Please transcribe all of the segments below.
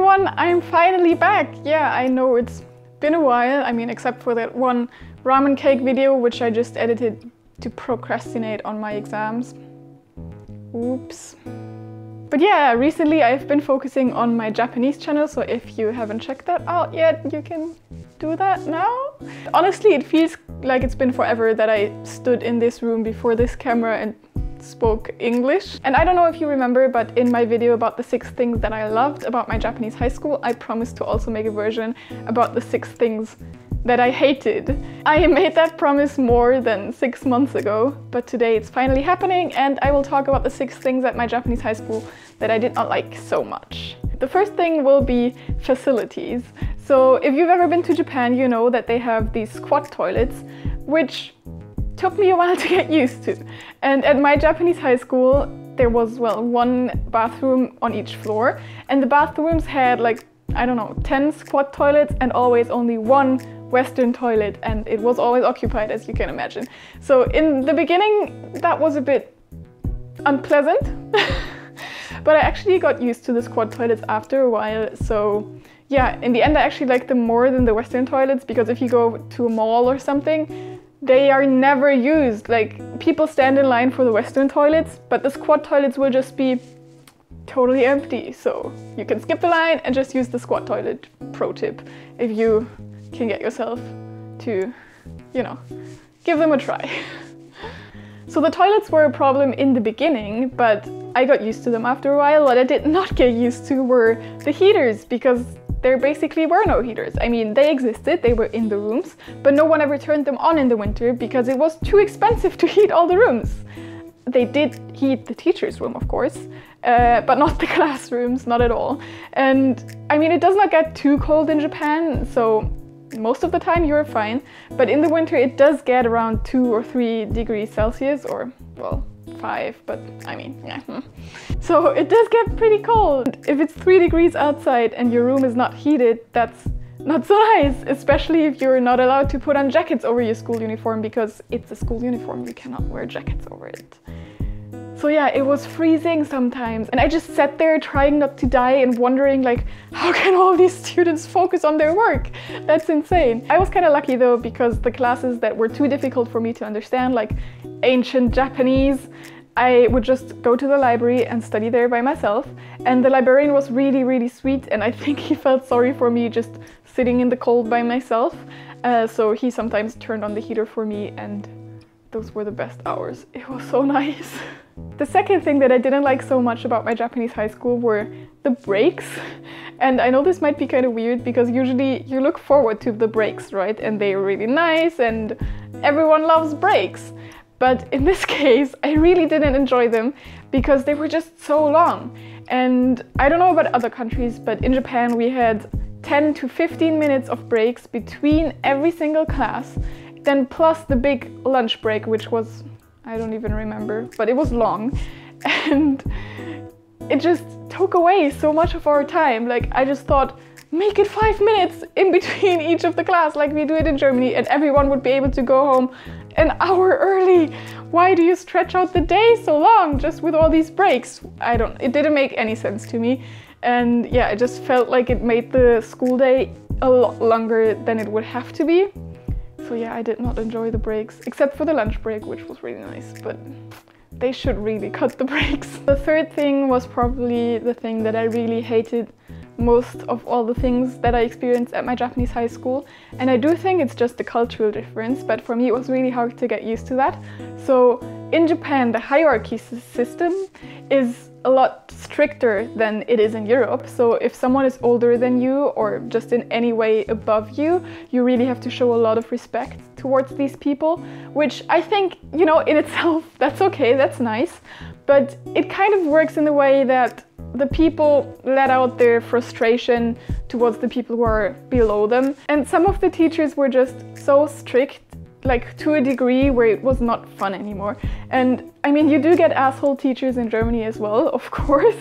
everyone, I'm finally back. Yeah, I know it's been a while. I mean, except for that one ramen cake video, which I just edited to procrastinate on my exams. Oops. But yeah, recently I've been focusing on my Japanese channel, so if you haven't checked that out yet, you can do that now. Honestly, it feels like it's been forever that I stood in this room before this camera and spoke English. And I don't know if you remember, but in my video about the 6 things that I loved about my Japanese high school, I promised to also make a version about the 6 things that I hated. I made that promise more than 6 months ago, but today it's finally happening, and I will talk about the 6 things at my Japanese high school that I did not like so much. The first thing will be facilities. So if you've ever been to Japan, you know that they have these squat toilets, which took me a while to get used to. And at my Japanese high school, there was, well, 1 bathroom on each floor, and the bathrooms had like, I don't know, 10 squat toilets and always only 1 Western toilet, and it was always occupied, as you can imagine. So in the beginning, that was a bit unpleasant, but I actually got used to the squat toilets after a while. So yeah, in the end, I actually like them more than the Western toilets, because if you go to a mall or something, they are never used. Like, people stand in line for the Western toilets, but the squat toilets will just be totally empty. So you can skip the line and just use the squat toilet. Pro tip, if you can get yourself to, you know, give them a try. So the toilets were a problem in the beginning, but I got used to them after a while. What I did not get used to were the heaters, because there basically were no heaters. I mean, they existed, they were in the rooms, but no one ever turned them on in the winter because it was too expensive to heat all the rooms. They did heat the teacher's room, of course, but not the classrooms, not at all. And I mean, it does not get too cold in Japan, so most of the time you're fine, but in the winter it does get around 2 or 3 degrees Celsius, or, well, 5, but I mean, yeah. So it does get pretty cold. If it's 3 degrees outside and your room is not heated, that's not so nice, especially if you're not allowed to put on jackets over your school uniform, because it's a school uniform, you cannot wear jackets over it. So yeah, it was freezing sometimes, and I just sat there trying not to die and wondering, like, how can all these students focus on their work? That's insane. I was kind of lucky though, because the classes that were too difficult for me to understand, like ancient Japanese, I would just go to the library and study there by myself. And the librarian was really, really sweet, and I think he felt sorry for me just sitting in the cold by myself. So he sometimes turned on the heater for me, and those were the best hours. It was so nice. The second thing that I didn't like so much about my Japanese high school were the breaks. And I know this might be kind of weird, because usually you look forward to the breaks, right? And they're really nice and everyone loves breaks. But in this case, I really didn't enjoy them because they were just so long. And I don't know about other countries, but in Japan we had 10 to 15 minutes of breaks between every single class, then plus the big lunch break, which was, I don't even remember, but it was long. And it just took away so much of our time. Like, I just thought, make it 5 minutes in between each of the class, like we do it in Germany, and everyone would be able to go home an hour early. Why do you stretch out the day so long just with all these breaks? It didn't make any sense to me. And yeah, I just felt like it made the school day a lot longer than it would have to be. So yeah, I did not enjoy the breaks, except for the lunch break, which was really nice, but they should really cut the breaks. The third thing was probably the thing that I really hated most of all the things that I experienced at my Japanese high school. And I do think it's just a cultural difference, but for me it was really hard to get used to that. So in Japan, the hierarchy system is a lot stricter than it is in Europe. So if someone is older than you, or just in any way above you, you really have to show a lot of respect towards these people, which I think, you know, in itself, that's okay, that's nice. But it kind of works in the way that the people let out their frustration towards the people who are below them. And some of the teachers were just so strict, like to a degree where it was not fun anymore. And I mean, you do get asshole teachers in Germany as well, of course,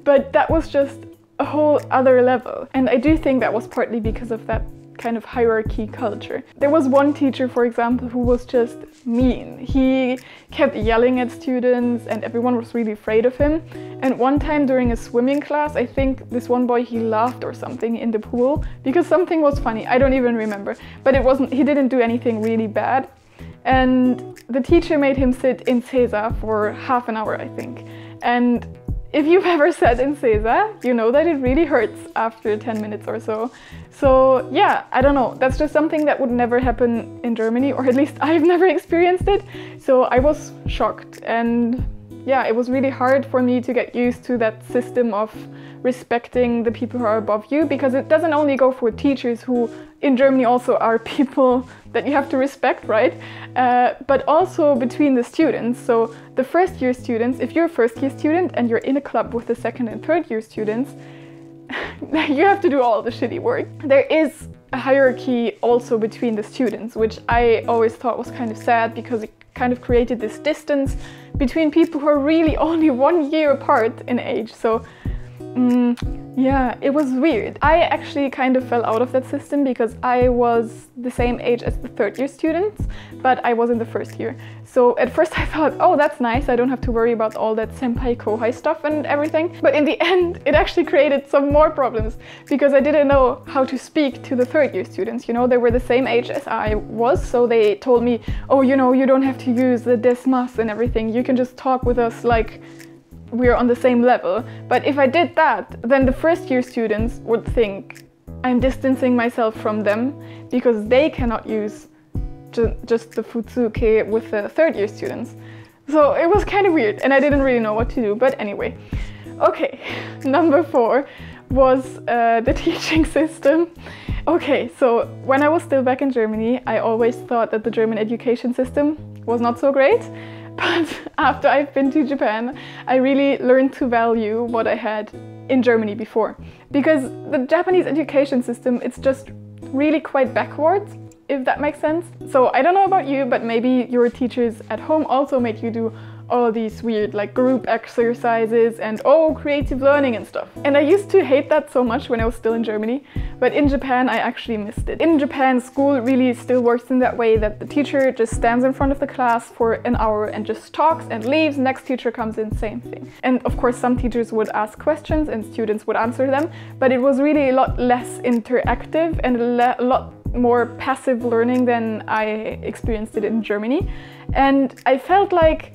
but that was just a whole other level. And I do think that was partly because of that kind of hierarchy culture. There was one teacher, for example, who was just mean. He kept yelling at students and everyone was really afraid of him. And one time during a swimming class, I think this one boy, he laughed or something in the pool because something was funny. I don't even remember, but he didn't do anything really bad. And the teacher made him sit in Caesar for half an hour, I think. And if you've ever sat in Caesar, you know that it really hurts after 10 minutes or so. So yeah, I don't know, that's just something that would never happen in Germany, or at least I've never experienced it. So I was shocked, and yeah, it was really hard for me to get used to that system of respecting the people who are above you, because it doesn't only go for teachers, who in Germany also are people that you have to respect, right? But also between the students. So the first year students, if you're a first year student and you're in a club with the second and third year students, you have to do all the shitty work. There is a hierarchy also between the students, which I always thought was kind of sad, because it kind of created this distance between people who are really only 1 year apart in age. So yeah, it was weird. I actually kind of fell out of that system because I was the same age as the third year students, but I was in the first year. So at first I thought, oh, that's nice, I don't have to worry about all that senpai kohai stuff and everything. But in the end, it actually created some more problems, because I didn't know how to speak to the third year students. You know, they were the same age as I was, so they told me, oh, you know, you don't have to use the des mas and everything, you can just talk with us like we're on the same level. But if I did that, then the first year students would think I'm distancing myself from them because they cannot use just the futsuke with the third year students. So it was kind of weird and I didn't really know what to do, but anyway. Okay, number 4 was the teaching system. Okay, so when I was still back in Germany, I always thought that the German education system was not so great. But after I've been to Japan, I really learned to value what I had in Germany before. Because the Japanese education system, it's just really quite backwards, if that makes sense. So I don't know about you, but maybe your teachers at home also make you do all these weird like group exercises and creative learning and stuff. And I used to hate that so much when I was still in Germany, but in Japan I actually missed it. In Japan, school really still works in that way that the teacher just stands in front of the class for an hour and just talks and leaves, next teacher comes in, same thing. And of course some teachers would ask questions and students would answer them, but it was really a lot less interactive and a lot more passive learning than I experienced it in Germany. And I felt like,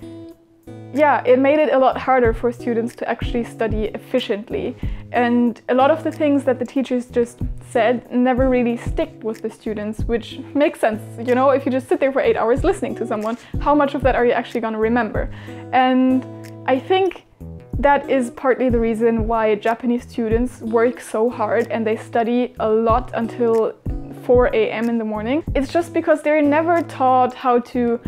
yeah, it made it a lot harder for students to actually study efficiently. And a lot of the things that the teachers just said never really stick with the students, which makes sense. You know, if you just sit there for 8 hours listening to someone, how much of that are you actually going to remember? And I think that is partly the reason why Japanese students work so hard and they study a lot until 4 a.m. in the morning. It's just because they're never taught how to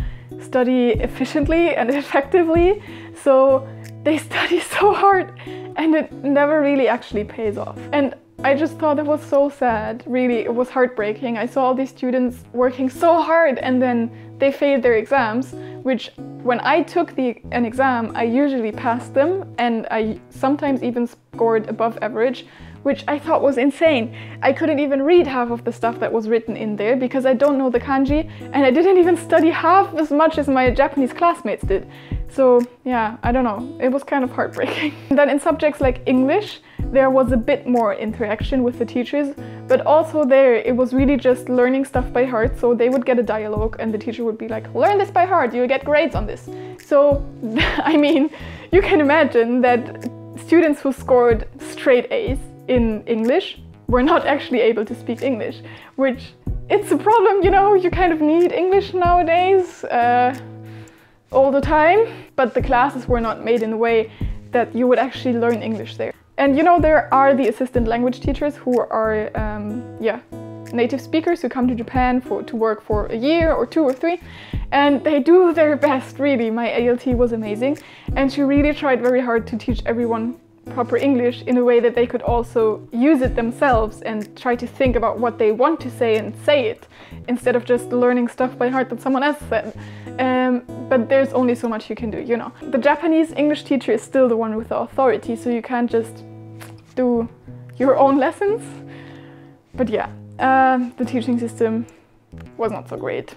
study efficiently and effectively, so they study so hard and it never really actually pays off. And I just thought it was so sad, really, it was heartbreaking. I saw all these students working so hard and then they failed their exams, which when I took an exam, I usually passed them and I sometimes even scored above average, which I thought was insane. I couldn't even read half of the stuff that was written in there because I don't know the kanji and I didn't even study half as much as my Japanese classmates did. So yeah, I don't know, it was kind of heartbreaking. And then in subjects like English, there was a bit more interaction with the teachers, but also there it was really just learning stuff by heart. So they would get a dialogue and the teacher would be like, learn this by heart, you'll get grades on this. So I mean, you can imagine that students who scored straight A's in English were not actually able to speak English, which it's a problem, you know, you kind of need English nowadays all the time, but the classes were not made in a way that you would actually learn English there. And you know, there are the assistant language teachers who are native speakers who come to Japan to work for a year or 2 or 3, and they do their best, really. My ALT was amazing and she really tried very hard to teach everyone proper English in a way that they could also use it themselves and try to think about what they want to say and say it, instead of just learning stuff by heart that someone else said. But there's only so much you can do, you know. The Japanese English teacher is still the one with the authority, so you can't just do your own lessons. But yeah, the teaching system was not so great.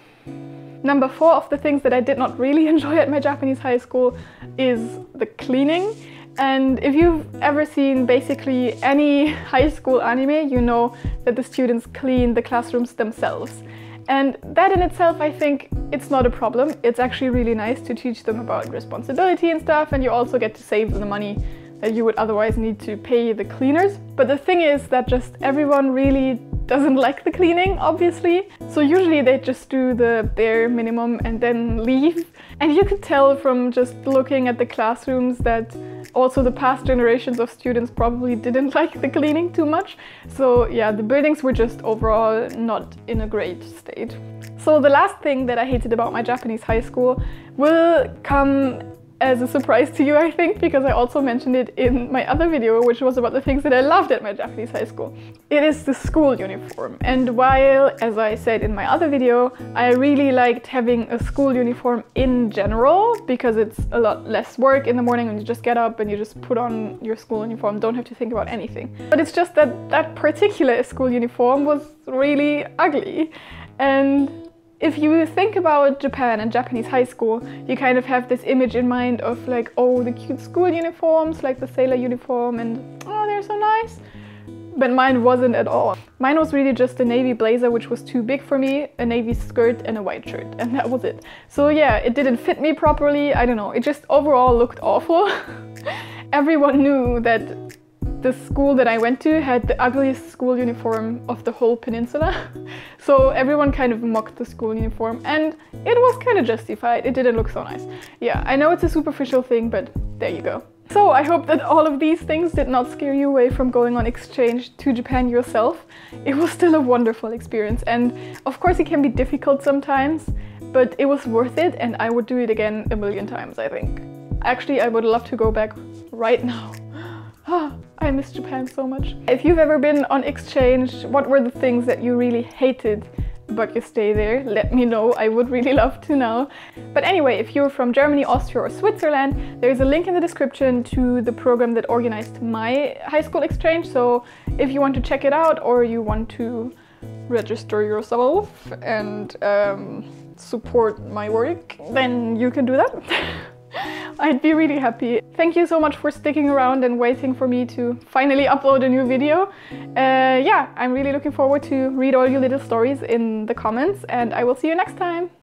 Number 4 of the things that I did not really enjoy at my Japanese high school is the cleaning. And if you've ever seen basically any high school anime, you know that the students clean the classrooms themselves. And that in itself, I think it's not a problem. It's actually really nice to teach them about responsibility and stuff, and you also get to save the money that you would otherwise need to pay the cleaners. But the thing is that just everyone really doesn't like the cleaning, obviously. So usually they just do the bare minimum and then leave. And you could tell from just looking at the classrooms that also the past generations of students probably didn't like the cleaning too much. So yeah, the buildings were just overall not in a great state. So the last thing that I hated about my Japanese high school will come as a surprise to you, I think, because I also mentioned it in my other video, which was about the things that I loved at my Japanese high school. It is the school uniform. And while, as I said in my other video, I really liked having a school uniform in general, because it's a lot less work in the morning when you just get up and you just put on your school uniform, don't have to think about anything. But it's just that that particular school uniform was really ugly. And if you think about Japan and Japanese high school, you kind of have this image in mind of like, oh, the cute school uniforms, like the sailor uniform, and oh, they're so nice. But mine wasn't at all. Mine was really just a navy blazer, which was too big for me, a navy skirt and a white shirt, and that was it. So yeah, it didn't fit me properly, I don't know, it just overall looked awful. Everyone knew that the school that I went to had the ugliest school uniform of the whole peninsula. So everyone kind of mocked the school uniform, and it was kind of justified. It didn't look so nice. Yeah, I know it's a superficial thing, but there you go. So I hope that all of these things did not scare you away from going on exchange to Japan yourself. It was still a wonderful experience, and of course it can be difficult sometimes, but it was worth it, and I would do it again a million times, I think. Actually, I would love to go back right now. I miss Japan so much. If you've ever been on exchange, what were the things that you really hated about your stay there? Let me know, I would really love to know. But anyway, if you're from Germany, Austria or Switzerland, there's a link in the description to the program that organized my high school exchange. So if you want to check it out or you want to register yourself and support my work, then you can do that. I'd be really happy. Thank you so much for sticking around and waiting for me to finally upload a new video. Yeah, I'm really looking forward to read all your little stories in the comments, and I will see you next time.